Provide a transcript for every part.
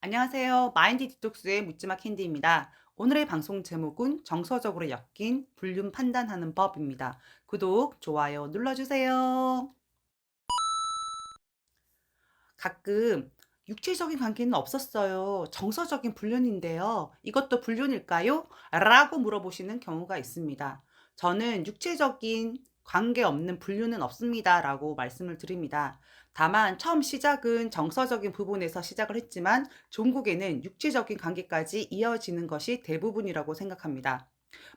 안녕하세요. 마인드 디톡스의 묻지마 캔디입니다. 오늘의 방송 제목은 정서적으로 엮인 불륜 판단하는 법입니다. 구독, 좋아요 눌러주세요. 가끔 육체적인 관계는 없었어요. 정서적인 불륜인데요. 이것도 불륜일까요? 라고 물어보시는 경우가 있습니다. 저는 육체적인 관계 없는 불륜은 없습니다. 라고 말씀을 드립니다. 다만 처음 시작은 정서적인 부분에서 시작을 했지만 종국에는 육체적인 관계까지 이어지는 것이 대부분이라고 생각합니다.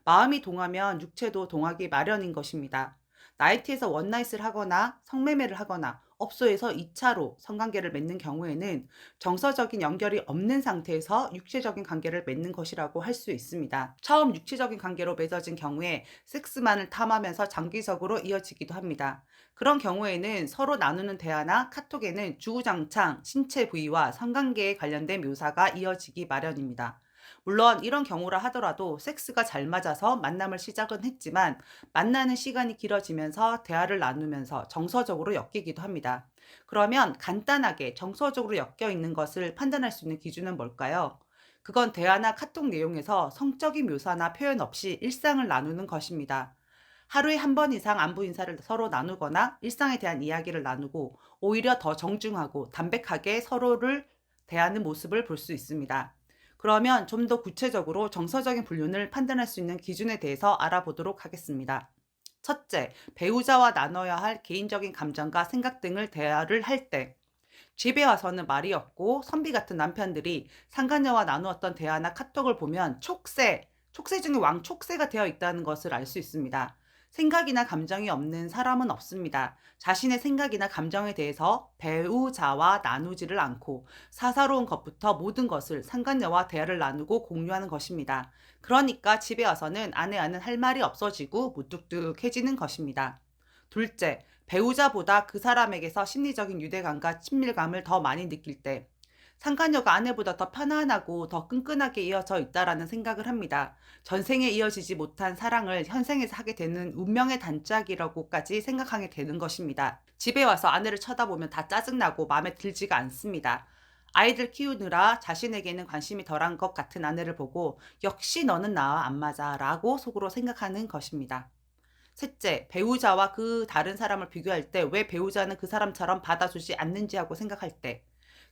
마음이 동하면 육체도 동하기 마련인 것입니다. 나이트에서 원나잇을 하거나 성매매를 하거나 업소에서 2차로 성관계를 맺는 경우에는 정서적인 연결이 없는 상태에서 육체적인 관계를 맺는 것이라고 할 수 있습니다. 처음 육체적인 관계로 맺어진 경우에 섹스만을 탐하면서 장기적으로 이어지기도 합니다. 그런 경우에는 서로 나누는 대화나 카톡에는 주구장창 신체 부위와 성관계에 관련된 묘사가 이어지기 마련입니다. 물론 이런 경우라 하더라도 섹스가 잘 맞아서 만남을 시작은 했지만 만나는 시간이 길어지면서 대화를 나누면서 정서적으로 엮이기도 합니다. 그러면 간단하게 정서적으로 엮여 있는 것을 판단할 수 있는 기준은 뭘까요? 그건 대화나 카톡 내용에서 성적인 묘사나 표현 없이 일상을 나누는 것입니다. 하루에 한 번 이상 안부 인사를 서로 나누거나 일상에 대한 이야기를 나누고 오히려 더 정중하고 담백하게 서로를 대하는 모습을 볼 수 있습니다. 그러면 좀 더 구체적으로 정서적인 불륜을 판단할 수 있는 기준에 대해서 알아보도록 하겠습니다. 첫째, 배우자와 나눠야 할 개인적인 감정과 생각 등을 대화를 할 때, 집에 와서는 말이 없고 선비 같은 남편들이 상간녀와 나누었던 대화나 카톡을 보면 촉새 중에 왕촉새가 되어 있다는 것을 알 수 있습니다. 생각이나 감정이 없는 사람은 없습니다. 자신의 생각이나 감정에 대해서 배우자와 나누지를 않고 사사로운 것부터 모든 것을 상간녀와 대화를 나누고 공유하는 것입니다. 그러니까 집에 와서는 아내와는 할 말이 없어지고 무뚝뚝해지는 것입니다. 둘째, 배우자보다 그 사람에게서 심리적인 유대감과 친밀감을 더 많이 느낄 때 상간녀가 아내보다 더 편안하고 더 끈끈하게 이어져 있다라는 생각을 합니다. 전생에 이어지지 못한 사랑을 현생에서 하게 되는 운명의 단짝이라고까지 생각하게 되는 것입니다. 집에 와서 아내를 쳐다보면 다 짜증나고 마음에 들지가 않습니다. 아이들 키우느라 자신에게는 관심이 덜한 것 같은 아내를 보고 역시 너는 나와 안 맞아 라고 속으로 생각하는 것입니다. 셋째, 배우자와 그 다른 사람을 비교할 때 왜 배우자는 그 사람처럼 받아주지 않는지 하고 생각할 때,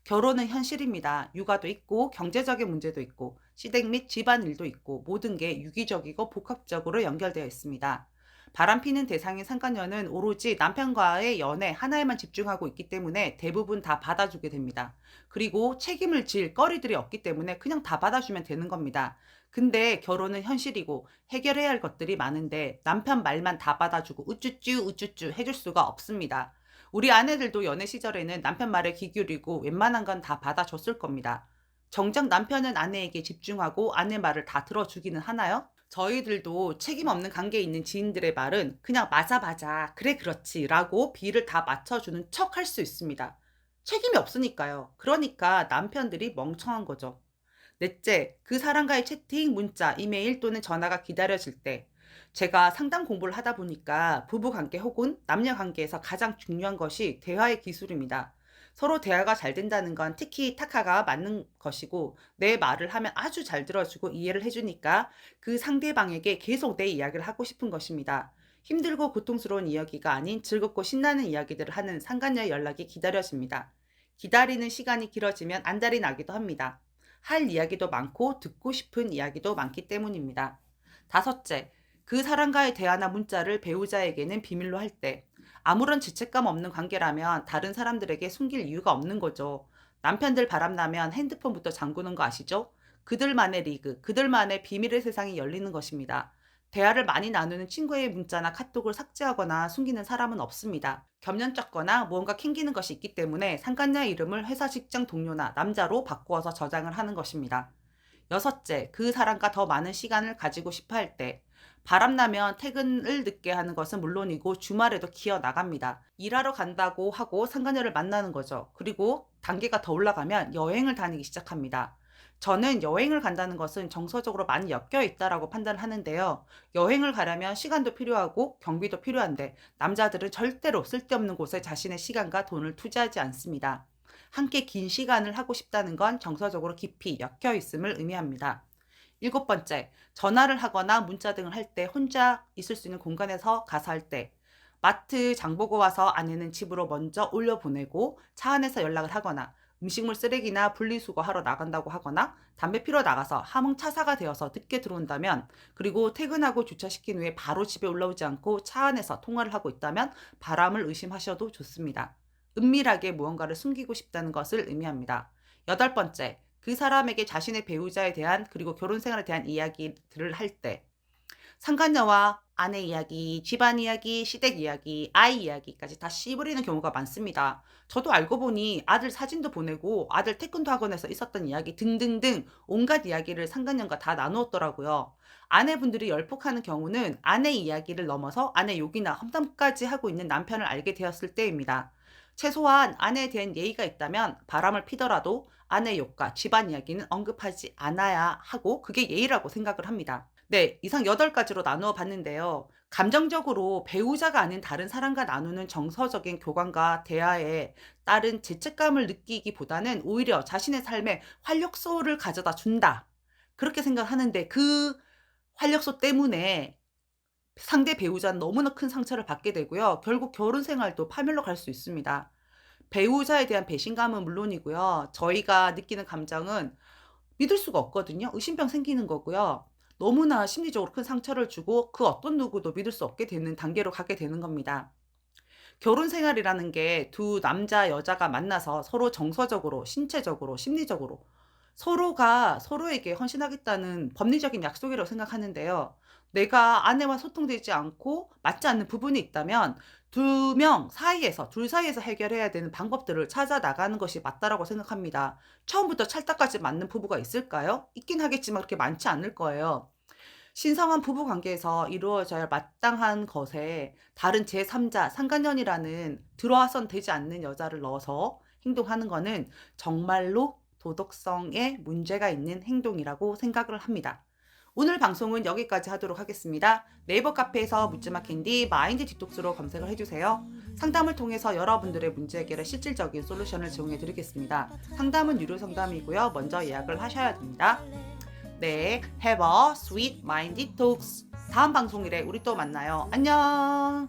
결혼은 현실입니다. 육아도 있고 경제적인 문제도 있고 시댁 및 집안일도 있고 모든 게 유기적이고 복합적으로 연결되어 있습니다. 바람피는 대상인 상간녀는 오로지 남편과의 연애 하나에만 집중하고 있기 때문에 대부분 다 받아주게 됩니다. 그리고 책임을 질 거리들이 없기 때문에 그냥 다 받아주면 되는 겁니다. 근데 결혼은 현실이고 해결해야 할 것들이 많은데 남편 말만 다 받아주고 우쭈쭈 우쭈쭈 해줄 수가 없습니다. 우리 아내들도 연애 시절에는 남편 말에 귀 기울이고 웬만한 건 다 받아줬을 겁니다. 정작 남편은 아내에게 집중하고 아내 말을 다 들어주기는 하나요? 저희들도 책임 없는 관계에 있는 지인들의 말은 그냥 맞아 맞아 그래 그렇지 라고 비를 다 맞춰주는 척 할 수 있습니다. 책임이 없으니까요. 그러니까 남편들이 멍청한 거죠. 넷째, 그 사람과의 채팅, 문자, 이메일 또는 전화가 기다려질 때 제가 상담 공부를 하다 보니까 부부관계 혹은 남녀관계에서 가장 중요한 것이 대화의 기술입니다. 서로 대화가 잘 된다는 건 티키타카가 맞는 것이고 내 말을 하면 아주 잘 들어주고 이해를 해주니까 그 상대방에게 계속 내 이야기를 하고 싶은 것입니다. 힘들고 고통스러운 이야기가 아닌 즐겁고 신나는 이야기들을 하는 상간녀의 연락이 기다려집니다. 기다리는 시간이 길어지면 안달이 나기도 합니다. 할 이야기도 많고 듣고 싶은 이야기도 많기 때문입니다. 다섯째, 그 사람과의 대화나 문자를 배우자에게는 비밀로 할 때, 아무런 죄책감 없는 관계라면 다른 사람들에게 숨길 이유가 없는 거죠. 남편들 바람나면 핸드폰부터 잠그는 거 아시죠? 그들만의 리그, 그들만의 비밀의 세상이 열리는 것입니다. 대화를 많이 나누는 친구의 문자나 카톡을 삭제하거나 숨기는 사람은 없습니다. 겸연쩍거나 무언가 캥기는 것이 있기 때문에 상간녀의 이름을 회사 직장 동료나 남자로 바꾸어서 저장을 하는 것입니다. 여섯째, 그 사람과 더 많은 시간을 가지고 싶어 할 때, 바람나면 퇴근을 늦게 하는 것은 물론이고 주말에도 기어 나갑니다. 일하러 간다고 하고 상간녀를 만나는 거죠. 그리고 단계가 더 올라가면 여행을 다니기 시작합니다. 저는 여행을 간다는 것은 정서적으로 많이 엮여 있다라고 판단하는데요. 여행을 가려면 시간도 필요하고 경비도 필요한데 남자들은 절대로 쓸데없는 곳에 자신의 시간과 돈을 투자하지 않습니다. 함께 긴 시간을 하고 싶다는 건 정서적으로 깊이 엮여 있음을 의미합니다. 일곱 번째, 전화를 하거나 문자 등을 할 때 혼자 있을 수 있는 공간에서 가서 할 때, 마트 장 보고 와서 아내는 집으로 먼저 올려보내고 차 안에서 연락을 하거나 음식물 쓰레기나 분리수거하러 나간다고 하거나 담배 피러 나가서 함흥차사가 되어서 늦게 들어온다면, 그리고 퇴근하고 주차시킨 후에 바로 집에 올라오지 않고 차 안에서 통화를 하고 있다면 바람을 의심하셔도 좋습니다. 은밀하게 무언가를 숨기고 싶다는 것을 의미합니다. 여덟 번째, 그 사람에게 자신의 배우자에 대한 그리고 결혼 생활에 대한 이야기들을 할 때, 상간녀와 아내 이야기, 집안 이야기, 시댁 이야기, 아이 이야기까지 다 씨부리는 경우가 많습니다. 저도 알고 보니 아들 사진도 보내고 아들 태권도 학원에서 있었던 이야기 등등등 온갖 이야기를 상간녀과 다 나누었더라고요. 아내분들이 열폭하는 경우는 아내 이야기를 넘어서 아내 욕이나 험담까지 하고 있는 남편을 알게 되었을 때입니다. 최소한 아내에 대한 예의가 있다면 바람을 피더라도 아내 욕과 집안 이야기는 언급하지 않아야 하고, 그게 예의라고 생각을 합니다. 네, 이상 8가지로 나누어 봤는데요. 감정적으로 배우자가 아닌 다른 사람과 나누는 정서적인 교감과 대화에 따른 죄책감을 느끼기보다는 오히려 자신의 삶에 활력소를 가져다 준다, 그렇게 생각하는데, 그 활력소 때문에 상대 배우자는 너무나 큰 상처를 받게 되고요. 결국 결혼 생활도 파멸로 갈 수 있습니다. 배우자에 대한 배신감은 물론이고요. 저희가 느끼는 감정은 믿을 수가 없거든요. 의심병 생기는 거고요. 너무나 심리적으로 큰 상처를 주고 그 어떤 누구도 믿을 수 없게 되는 단계로 가게 되는 겁니다. 결혼 생활이라는 게 두 남자 여자가 만나서 서로 정서적으로, 신체적으로, 심리적으로 서로가 서로에게 헌신하겠다는 법리적인 약속이라고 생각하는데요. 내가 아내와 소통되지 않고 맞지 않는 부분이 있다면 둘 사이에서 해결해야 되는 방법들을 찾아 나가는 것이 맞다라고 생각합니다. 처음부터 찰떡같이 맞는 부부가 있을까요? 있긴 하겠지만 그렇게 많지 않을 거예요. 신성한 부부 관계에서 이루어져야 할 마땅한 것에 다른 제3자, 상간년이라는 들어와선 되지 않는 여자를 넣어서 행동하는 것은 정말로 도덕성에 문제가 있는 행동이라고 생각을 합니다. 오늘 방송은 여기까지 하도록 하겠습니다. 네이버 카페에서 묻지마 캔디 마인드 디톡스로 검색을 해주세요. 상담을 통해서 여러분들의 문제 해결에 실질적인 솔루션을 제공해 드리겠습니다. 상담은 유료 상담이고요. 먼저 예약을 하셔야 됩니다. 네, have a sweet mind detox. 다음 방송일에 우리 또 만나요. 안녕.